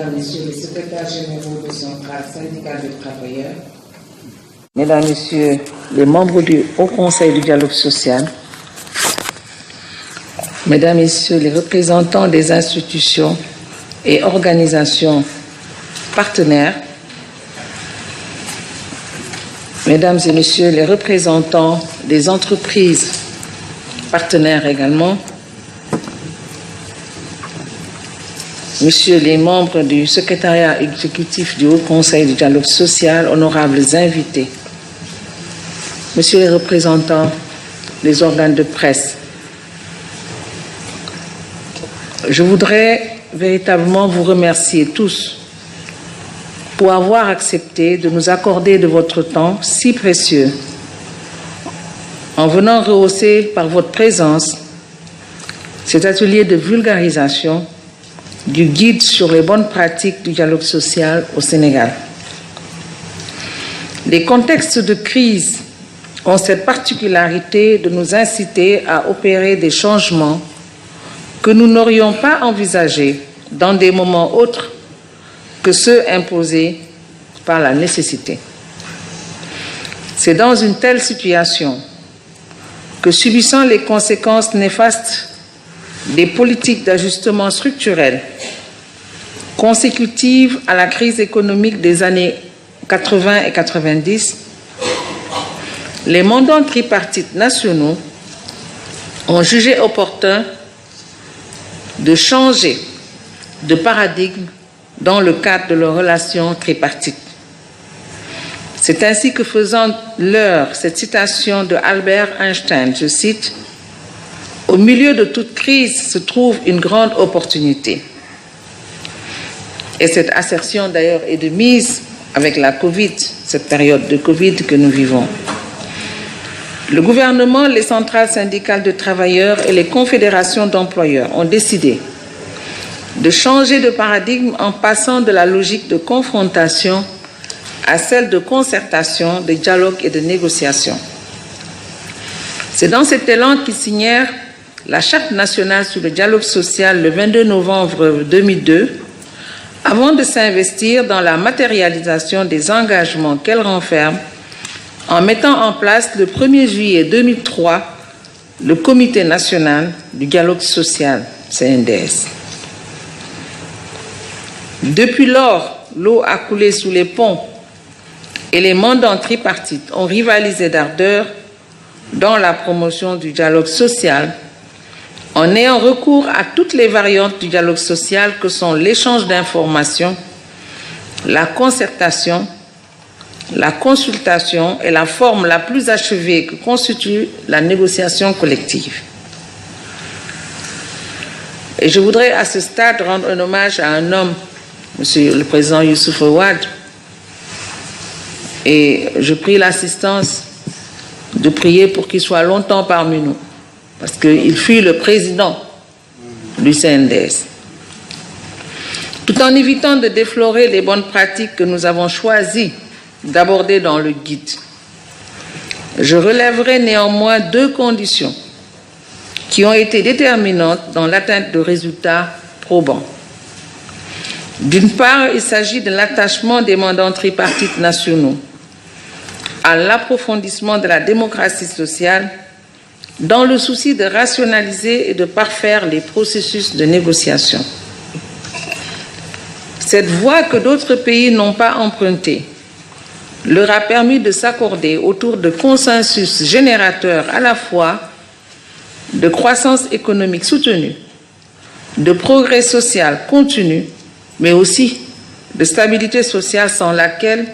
Mesdames, Messieurs les secrétaires généraux du Central syndical des travailleurs, Mesdames, Messieurs les membres du Haut Conseil du dialogue social, Mesdames, Messieurs les représentants des institutions et organisations partenaires, Mesdames et Messieurs les représentants des entreprises partenaires également, Messieurs les membres du secrétariat exécutif du Haut Conseil du dialogue social, honorables invités, Messieurs les représentants des organes de presse, je voudrais véritablement vous remercier tous pour avoir accepté de nous accorder de votre temps si précieux en venant rehausser par votre présence cet atelier de vulgarisation du guide sur les bonnes pratiques du dialogue social au Sénégal. Les contextes de crise ont cette particularité de nous inciter à opérer des changements que nous n'aurions pas envisagés dans des moments autres que ceux imposés par la nécessité. C'est dans une telle situation que, subissant les conséquences néfastes des politiques d'ajustement structurel consécutives à la crise économique des années 80 et 90, les mandants tripartites nationaux ont jugé opportun de changer de paradigme dans le cadre de leurs relations tripartites. C'est ainsi que, faisant leur cette citation de Albert Einstein, je cite, « Au milieu de toute crise se trouve une grande opportunité ». Et cette assertion d'ailleurs est de mise avec la Covid, cette période de Covid que nous vivons. Le gouvernement, les centrales syndicales de travailleurs et les confédérations d'employeurs ont décidé de changer de paradigme en passant de la logique de confrontation à celle de concertation, de dialogue et de négociation. C'est dans cet élan qu'ils signèrent la Charte nationale sur le dialogue social le 22 novembre 2002, avant de s'investir dans la matérialisation des engagements qu'elle renferme en mettant en place le 1er juillet 2003 le Comité national du dialogue social, CNDS. Depuis lors, l'eau a coulé sous les ponts et les mandants tripartites ont rivalisé d'ardeur dans la promotion du dialogue social en ayant recours à toutes les variantes du dialogue social que sont l'échange d'informations, la concertation, la consultation et la forme la plus achevée que constitue la négociation collective. Et je voudrais à ce stade rendre un hommage à un homme, Monsieur le Président Youssouf Ouad, et je prie l'assistance de prier pour qu'il soit longtemps parmi nous, parce qu'il fut le président du CNDS. Tout en évitant de déflorer les bonnes pratiques que nous avons choisi d'aborder dans le guide, je relèverai néanmoins deux conditions qui ont été déterminantes dans l'atteinte de résultats probants. D'une part, il s'agit de l'attachement des mandants tripartites nationaux à l'approfondissement de la démocratie sociale dans le souci de rationaliser et de parfaire les processus de négociation. Cette voie que d'autres pays n'ont pas empruntée leur a permis de s'accorder autour de consensus générateurs à la fois de croissance économique soutenue, de progrès social continu, mais aussi de stabilité sociale sans laquelle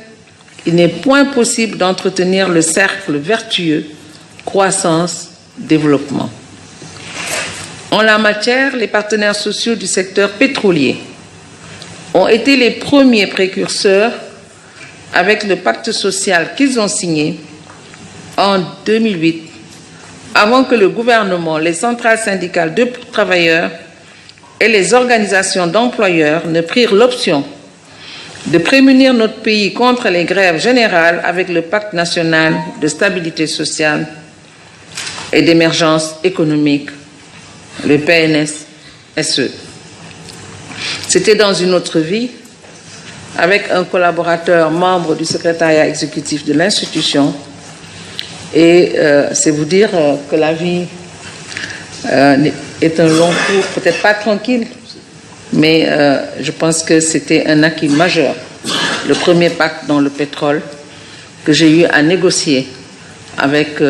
il n'est point possible d'entretenir le cercle vertueux croissance-développement. En la matière, les partenaires sociaux du secteur pétrolier ont été les premiers précurseurs avec le pacte social qu'ils ont signé en 2008, avant que le gouvernement, les centrales syndicales de travailleurs et les organisations d'employeurs ne prirent l'option de prémunir notre pays contre les grèves générales avec le pacte national de stabilité sociale et d'émergence économique, le PNSSE. C'était dans une autre vie, avec un collaborateur membre du secrétariat exécutif de l'institution. Et c'est vous dire que la vie est un long cours, peut-être pas tranquille, mais je pense que c'était un acquis majeur. Le premier pacte dans le pétrole que j'ai eu à négocier avec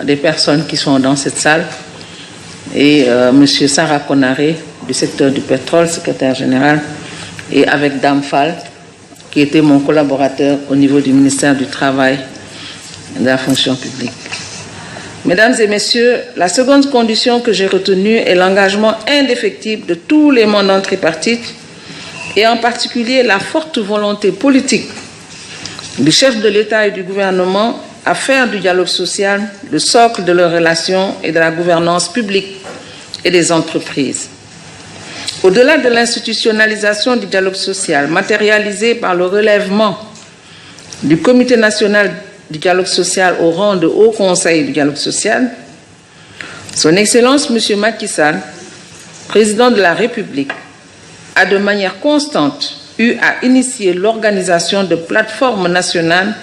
des personnes qui sont dans cette salle et M. Sarah Konaré du secteur du pétrole, secrétaire général, et avec Dame Fall, qui était mon collaborateur au niveau du ministère du Travail et de la fonction publique. Mesdames et messieurs, la seconde condition que j'ai retenue est l'engagement indéfectible de tous les mandants tripartites et en particulier la forte volonté politique du chef de l'État et du gouvernement à faire du dialogue social le socle de leurs relations et de la gouvernance publique et des entreprises. Au-delà de l'institutionnalisation du dialogue social, matérialisée par le relèvement du Comité national du dialogue social au rang de Haut Conseil du dialogue social, Son Excellence M. Macky Sall, président de la République, a de manière constante eu à initier l'organisation de plateformes nationales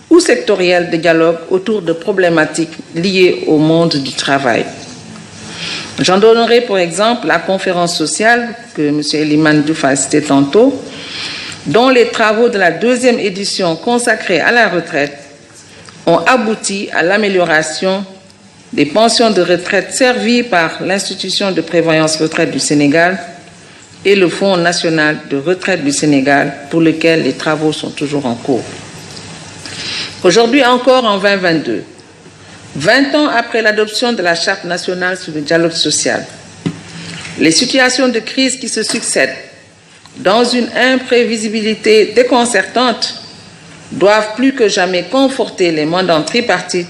ou sectorielles de dialogue autour de problématiques liées au monde du travail. J'en donnerai pour exemple la conférence sociale que M. Eliman Diouf a cité tantôt, dont les travaux de la deuxième édition consacrée à la retraite ont abouti à l'amélioration des pensions de retraite servies par l'Institution de prévoyance retraite du Sénégal et le Fonds national de retraite du Sénégal, pour lequel les travaux sont toujours en cours. Aujourd'hui encore, en 2022, 20 ans après l'adoption de la Charte nationale sur le dialogue social, les situations de crise qui se succèdent, dans une imprévisibilité déconcertante, doivent plus que jamais conforter les mandants tripartites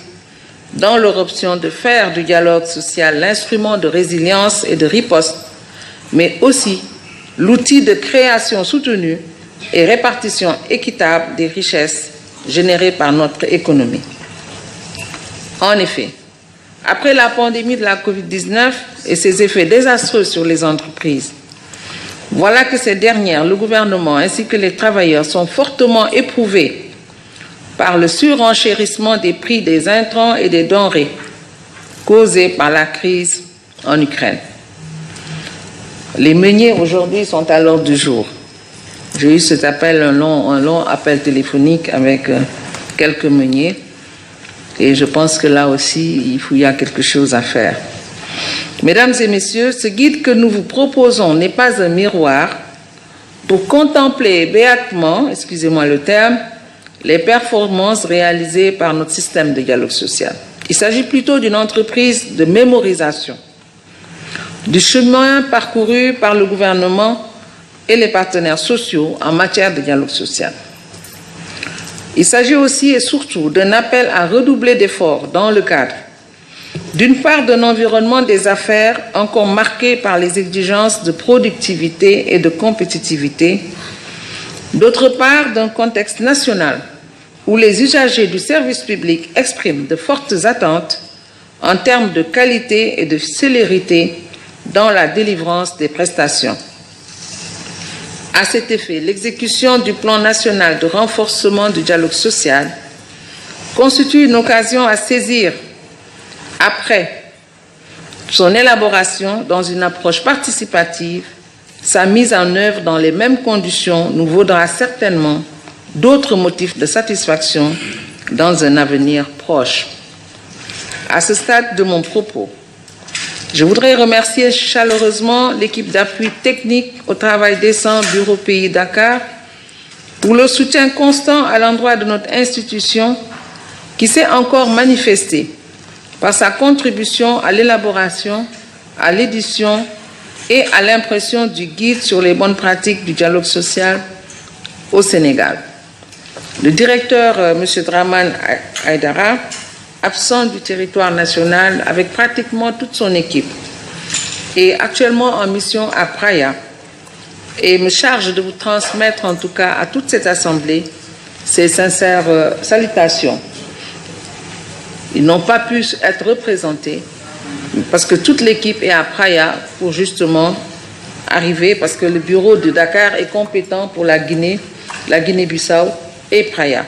dans leur option de faire du dialogue social l'instrument de résilience et de riposte, mais aussi l'outil de création soutenue et répartition équitable des richesses générées par notre économie. En effet, après la pandémie de la Covid-19 et ses effets désastreux sur les entreprises, voilà que ces dernières, le gouvernement ainsi que les travailleurs sont fortement éprouvés par le surenchérissement des prix des intrants et des denrées causés par la crise en Ukraine. Les meuniers aujourd'hui sont à l'ordre du jour. J'ai eu cet appel, un long appel téléphonique avec quelques meuniers et je pense que là aussi, il y a quelque chose à faire. Mesdames et messieurs, ce guide que nous vous proposons n'est pas un miroir pour contempler béatement, excusez-moi le terme, les performances réalisées par notre système de dialogue social. Il s'agit plutôt d'une entreprise de mémorisation du chemin parcouru par le gouvernement et les partenaires sociaux en matière de dialogue social. Il s'agit aussi et surtout d'un appel à redoubler d'efforts dans le cadre, d'une part, d'un environnement des affaires encore marqué par les exigences de productivité et de compétitivité, d'autre part, d'un contexte national où les usagers du service public expriment de fortes attentes en termes de qualité et de célérité dans la délivrance des prestations. À cet effet, l'exécution du plan national de renforcement du dialogue social constitue une occasion à saisir après son élaboration dans une approche participative. Sa mise en œuvre dans les mêmes conditions nous vaudra certainement d'autres motifs de satisfaction dans un avenir proche. À ce stade de mon propos, je voudrais remercier chaleureusement l'équipe d'appui technique au travail décent Bureau Pays Dakar pour le soutien constant à l'endroit de notre institution qui s'est encore manifesté par sa contribution à l'élaboration, à l'édition et à l'impression du guide sur les bonnes pratiques du dialogue social au Sénégal. Le directeur, M. Draman Aïdara, absent du territoire national avec pratiquement toute son équipe, est actuellement en mission à Praia et me charge de vous transmettre en tout cas à toute cette assemblée ses sincères salutations. Ils n'ont pas pu être représentés parce que toute l'équipe est à Praia pour justement arriver parce que le bureau de Dakar est compétent pour la Guinée-Bissau et Praia.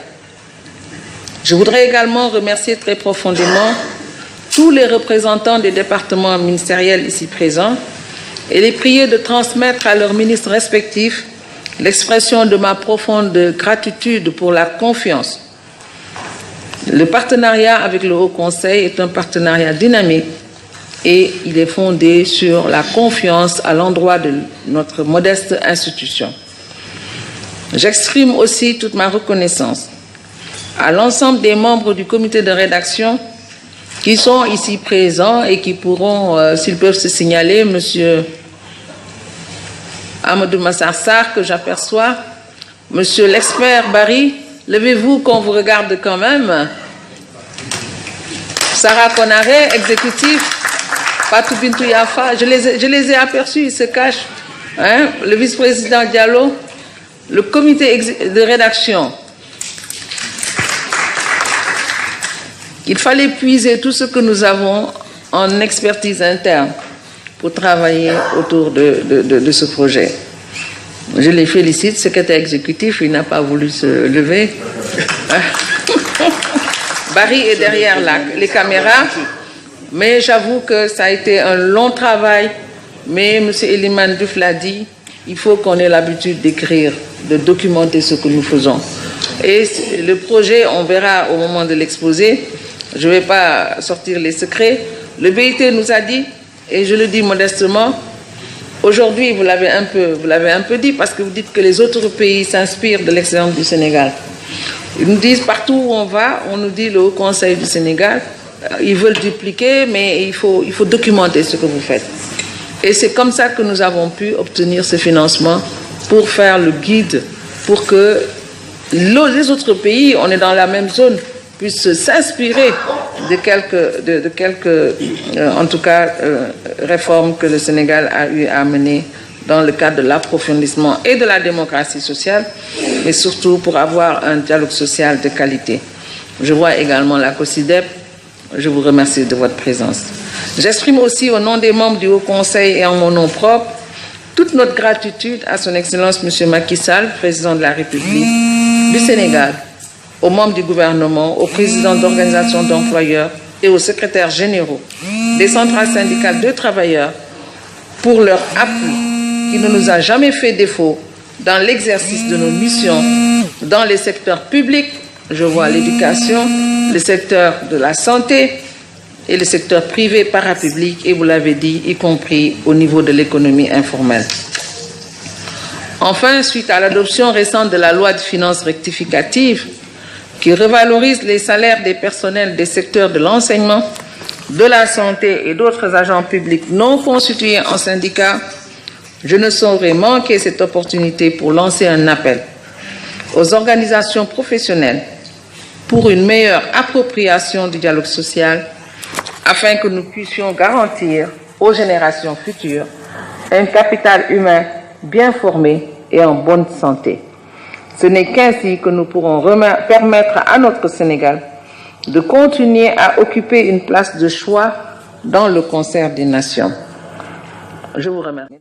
Je voudrais également remercier très profondément tous les représentants des départements ministériels ici présents et les prier de transmettre à leurs ministres respectifs l'expression de ma profonde gratitude pour la confiance. Le partenariat avec le Haut Conseil est un partenariat dynamique et il est fondé sur la confiance à l'endroit de notre modeste institution. J'exprime aussi toute ma reconnaissance à l'ensemble des membres du comité de rédaction qui sont ici présents et qui pourront, s'ils peuvent se signaler, Monsieur Amadou Massarsar, que j'aperçois, Monsieur l'expert Barry, levez-vous qu'on vous regarde quand même, Sarah Konaré, exécutif, Fatou Bintou Yafa, je les ai aperçus, ils se cachent, hein, le vice-président Diallo, le comité de rédaction. Il fallait puiser tout ce que nous avons en expertise interne pour travailler autour de ce projet. Je les félicite, secrétaire exécutif, il n'a pas voulu se lever. Barry est derrière les caméras, mais j'avoue que ça a été un long travail, mais M. Eliman Diouf l'a dit, il faut qu'on ait l'habitude d'écrire, de documenter ce que nous faisons. Et le projet, on verra au moment de l'exposé, je ne vais pas sortir les secrets. Le BIT nous a dit, et je le dis modestement, aujourd'hui, vous l'avez un peu dit, parce que vous dites que les autres pays s'inspirent de l'exemple du Sénégal. Ils nous disent, partout où on va, on nous dit le Haut Conseil du Sénégal, ils veulent dupliquer, mais il faut documenter ce que vous faites. Et c'est comme ça que nous avons pu obtenir ce financement pour faire le guide, pour que les autres pays, on est dans la même zone, puissent s'inspirer de quelques en tout cas, réformes que le Sénégal a eu à mener dans le cadre de l'approfondissement et de la démocratie sociale, mais surtout pour avoir un dialogue social de qualité. Je vois également la COSIDEP. Je vous remercie de votre présence. J'exprime aussi au nom des membres du Haut Conseil et en mon nom propre toute notre gratitude à son Excellence M. Macky Sall, président de la République du Sénégal, aux membres du gouvernement, aux présidents d'organisations d'employeurs et aux secrétaires généraux des centrales syndicales de travailleurs pour leur appui qui ne nous a jamais fait défaut dans l'exercice de nos missions dans les secteurs publics, je vois l'éducation, le secteur de la santé et le secteur privé parapublic, et vous l'avez dit, y compris au niveau de l'économie informelle. Enfin, suite à l'adoption récente de la loi de finances rectificative, qui revalorise les salaires des personnels des secteurs de l'enseignement, de la santé et d'autres agents publics non constitués en syndicats, je ne saurais manquer cette opportunité pour lancer un appel aux organisations professionnelles pour une meilleure appropriation du dialogue social afin que nous puissions garantir aux générations futures un capital humain bien formé et en bonne santé. Ce n'est qu'ainsi que nous pourrons permettre à notre Sénégal de continuer à occuper une place de choix dans le concert des nations. Je vous remercie.